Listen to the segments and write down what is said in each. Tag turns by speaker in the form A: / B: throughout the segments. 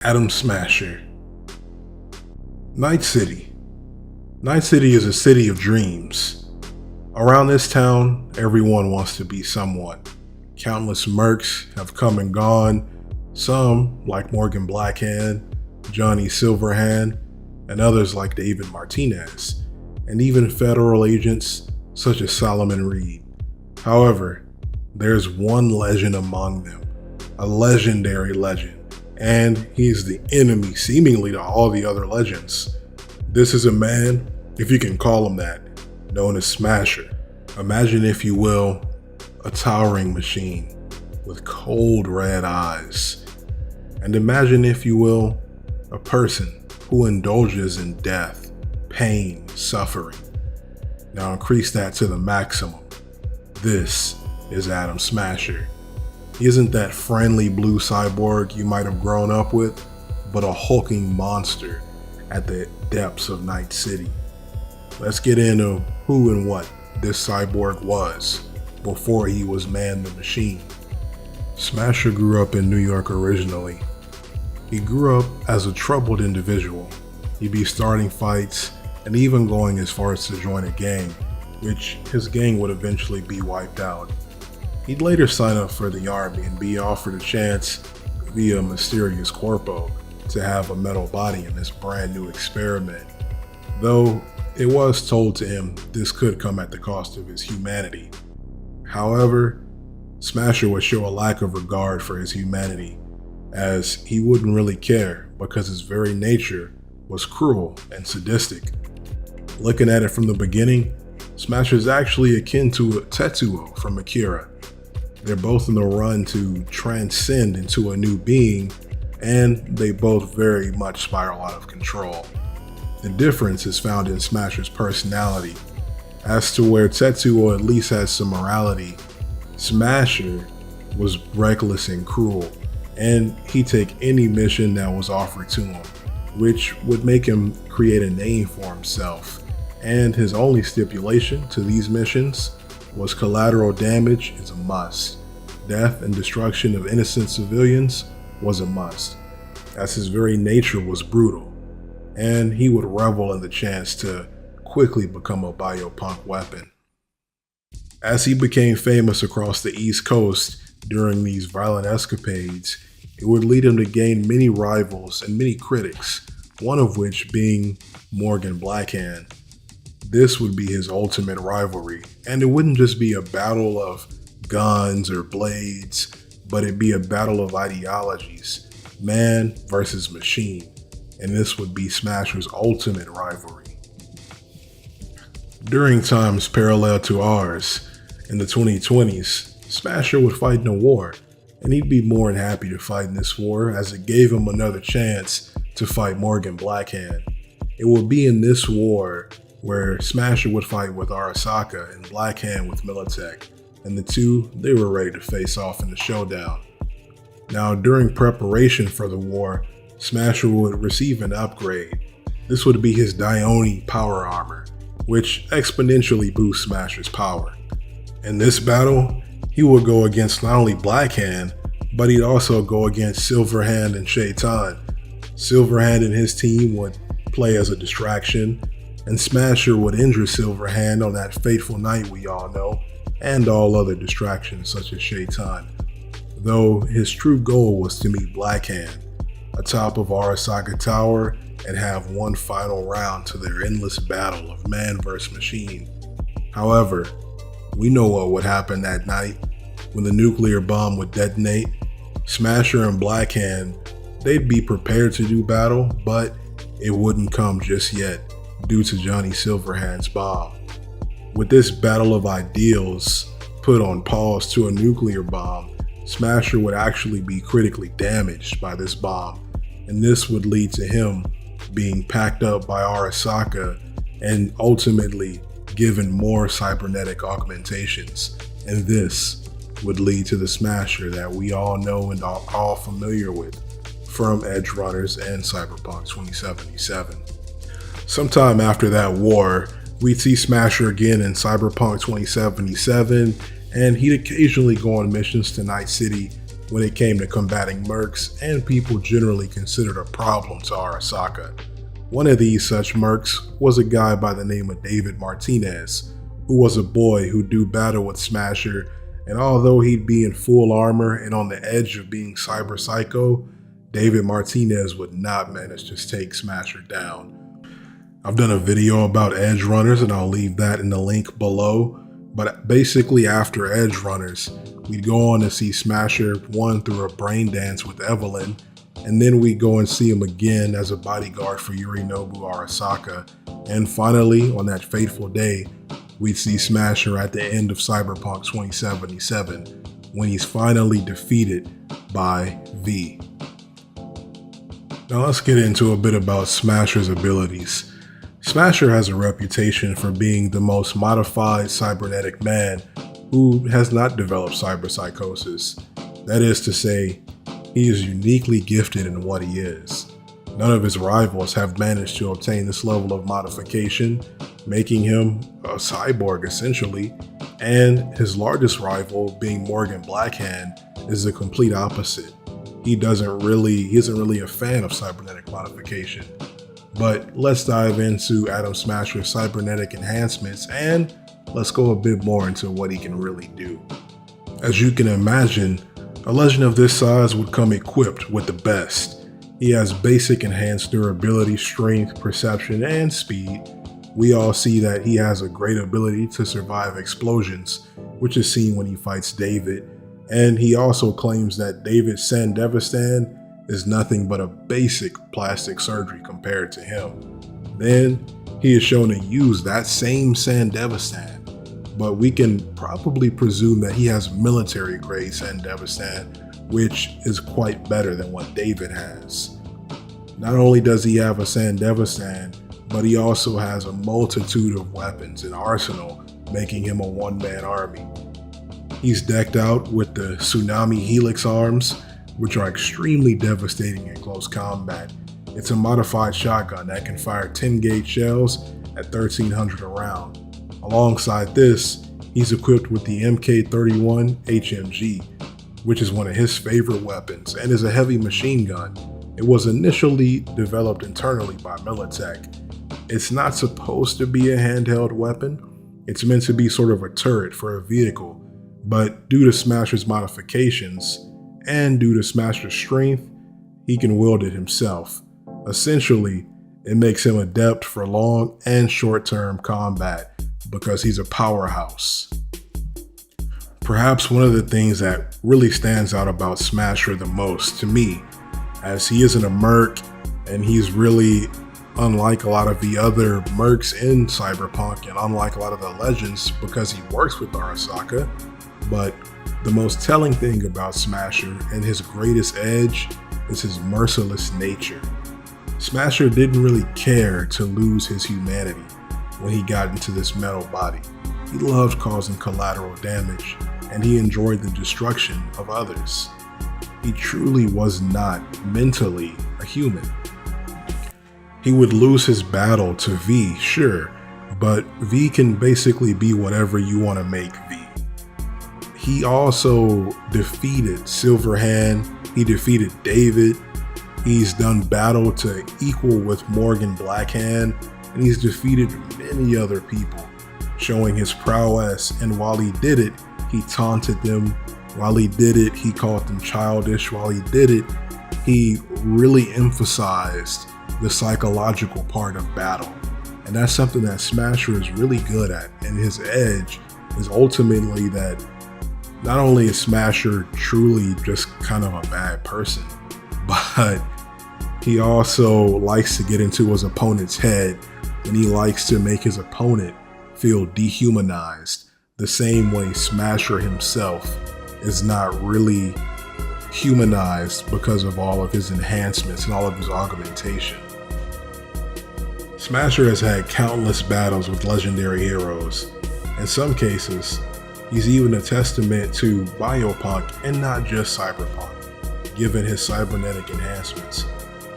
A: Atom Smasher. Night City. Night City is a city of dreams. Around this town, everyone wants to be someone. Countless mercs have come and gone, some like Morgan Blackhand, Johnny Silverhand, and others like David Martinez, and even federal agents such as Solomon Reed. However, there's one legend among them, a legendary legend, and he's the enemy seemingly to all the other legends. This is a man, if you can call him that, known as Smasher. Imagine, if you will, a towering machine with cold red eyes. And imagine, if you will, a person who indulges in death, pain, suffering. Now increase that to the maximum. This is Atom Smasher. He isn't that friendly blue cyborg you might have grown up with, but a hulking monster at the depths of Night City. Let's get into who and what this cyborg was before he was Man the Machine. Smasher grew up in New York originally. He grew up as a troubled individual. He'd be starting fights and even going as far as to join a gang, which his gang would eventually be wiped out. He'd later sign up for the army and be offered a chance via a mysterious corpo to have a metal body in this brand new experiment, though it was told to him this could come at the cost of his humanity. However, Smasher would show a lack of regard for his humanity, as he wouldn't really care because his very nature was cruel and sadistic. Looking at it from the beginning, Smasher is actually akin to Tetsuo from Akira. They're both in the run to transcend into a new being, and they both very much spiral out of control. The difference is found in Smasher's personality. As to where Tetsuo at least has some morality, Smasher was reckless and cruel, and he'd take any mission that was offered to him, which would make him create a name for himself. And his only stipulation to these missions was collateral damage is a must. Death and destruction of innocent civilians was a must, as his very nature was brutal, and he would revel in the chance to quickly become a biopunk weapon. As he became famous across the East Coast during these violent escapades, it would lead him to gain many rivals and many critics, one of which being Morgan Blackhand. This would be his ultimate rivalry, and it wouldn't just be a battle of guns or blades, but it'd be a battle of ideologies, man versus machine, and this would be Smasher's ultimate rivalry. During times parallel to ours, in the 2020s, Smasher would fight in a war, and he'd be more than happy to fight in this war as it gave him another chance to fight Morgan Blackhand. It would be in this war where Smasher would fight with Arasaka and Blackhand with Militech, and the two, they were ready to face off in a showdown. Now, during preparation for the war, Smasher would receive an upgrade. This would be his Dione power armor, which exponentially boosts Smasher's power. In this battle, he would go against not only Blackhand, but he'd also go against Silverhand and Shaitan. Silverhand and his team would play as a distraction, and Smasher would injure Silverhand on that fateful night we all know, and all other distractions such as Shaitan. Though his true goal was to meet Blackhand atop of Arasaka Tower and have one final round to their endless battle of man vs. machine. However, we know what would happen that night when the nuclear bomb would detonate. Smasher and Blackhand, they'd be prepared to do battle, but it wouldn't come just yet due to Johnny Silverhand's bomb. With this battle of ideals put on pause to a nuclear bomb, Smasher would actually be critically damaged by this bomb, and this would lead to him being packed up by Arasaka and ultimately given more cybernetic augmentations, and this would lead to the Smasher that we all know and are all familiar with from Edgerunners and Cyberpunk 2077. Sometime after that war, we'd see Smasher again in Cyberpunk 2077, and he'd occasionally go on missions to Night City when it came to combating mercs and people generally considered a problem to Arasaka. One of these such mercs was a guy by the name of David Martinez, who was a boy who'd do battle with Smasher, and although he'd be in full armor and on the edge of being cyber psycho, David Martinez would not manage to take Smasher down. I've done a video about Edgerunners and I'll leave that in the link below, but basically after Edgerunners, we'd go on to see Smasher one through a brain dance with Evelyn, and then we'd go and see him again as a bodyguard for Yorinobu Arasaka, and finally, on that fateful day, we'd see Smasher at the end of Cyberpunk 2077, when he's finally defeated by V. Now let's get into a bit about Smasher's abilities. Smasher has a reputation for being the most modified cybernetic man who has not developed cyberpsychosis. That is to say, he is uniquely gifted in what he is. None of his rivals have managed to obtain this level of modification, making him a cyborg essentially, and his largest rival, being Morgan Blackhand, is the complete opposite. He isn't really a fan of cybernetic modification. But let's dive into Adam Smasher's cybernetic enhancements and let's go a bit more into what he can really do. As you can imagine, a legend of this size would come equipped with the best. He has basic enhanced durability, strength, perception, and speed. We all see that he has a great ability to survive explosions, which is seen when he fights David, and he also claims that David's Sandevistan is nothing but a basic plastic surgery compared to him. Then he is shown to use that same Sandevistan, but we can probably presume that he has military grade Sandevistan, which is quite better than what David has. Not only does he have a Sandevistan, but he also has a multitude of weapons and arsenal, making him a one-man army. He's decked out with the Tsunami Helix arms, which are extremely devastating in close combat. It's a modified shotgun that can fire 10 gauge shells at 1300 a round. Alongside this, he's equipped with the MK31 HMG, which is one of his favorite weapons and is a heavy machine gun. It was initially developed internally by Militech. It's not supposed to be a handheld weapon. It's meant to be sort of a turret for a vehicle, but due to Smasher's modifications, and due to Smasher's strength, he can wield it himself. Essentially, it makes him adept for long and short-term combat because he's a powerhouse. Perhaps one of the things that really stands out about Smasher the most to me, as he isn't a merc and he's really unlike a lot of the other mercs in Cyberpunk and unlike a lot of the legends because he works with Arasaka, but the most telling thing about Smasher and his greatest edge is his merciless nature. Smasher didn't really care to lose his humanity when he got into this metal body. He loved causing collateral damage, and he enjoyed the destruction of others. He truly was not mentally a human. He would lose his battle to V, sure, but V can basically be whatever you want to make V. He also defeated Silverhand, he defeated David, he's done battle to equal with Morgan Blackhand, and he's defeated many other people, showing his prowess, and while he did it, he taunted them. While he did it, he called them childish. While he did it, he really emphasized the psychological part of battle. And that's something that Smasher is really good at, and his edge is ultimately that not only is Smasher truly just kind of a bad person, but he also likes to get into his opponent's head, and he likes to make his opponent feel dehumanized, the same way Smasher himself is not really humanized because of all of his enhancements and all of his augmentation. Smasher has had countless battles with legendary heroes. In some cases, he's even a testament to Biopunk and not just Cyberpunk, given his cybernetic enhancements.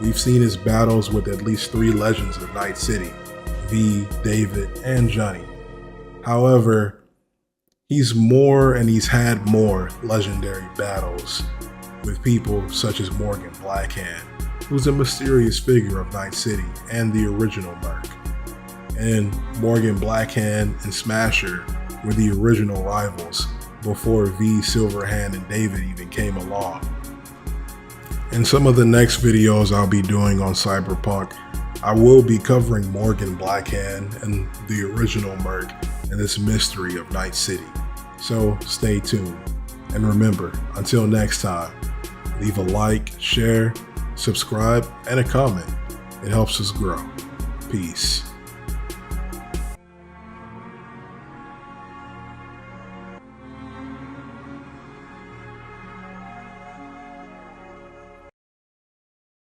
A: We've seen his battles with at least 3 legends of Night City, V, David, and Johnny. However, he's had more legendary battles with people such as Morgan Blackhand, who's a mysterious figure of Night City and the original Merc. And Morgan Blackhand and Smasher were the original rivals before V, Silverhand, and David even came along. In some of the next videos I'll be doing on Cyberpunk, I will be covering Morgan Blackhand and the original Merc and this mystery of Night City. So stay tuned. And remember, until next time, leave a like, share, subscribe, and a comment. It helps us grow. Peace.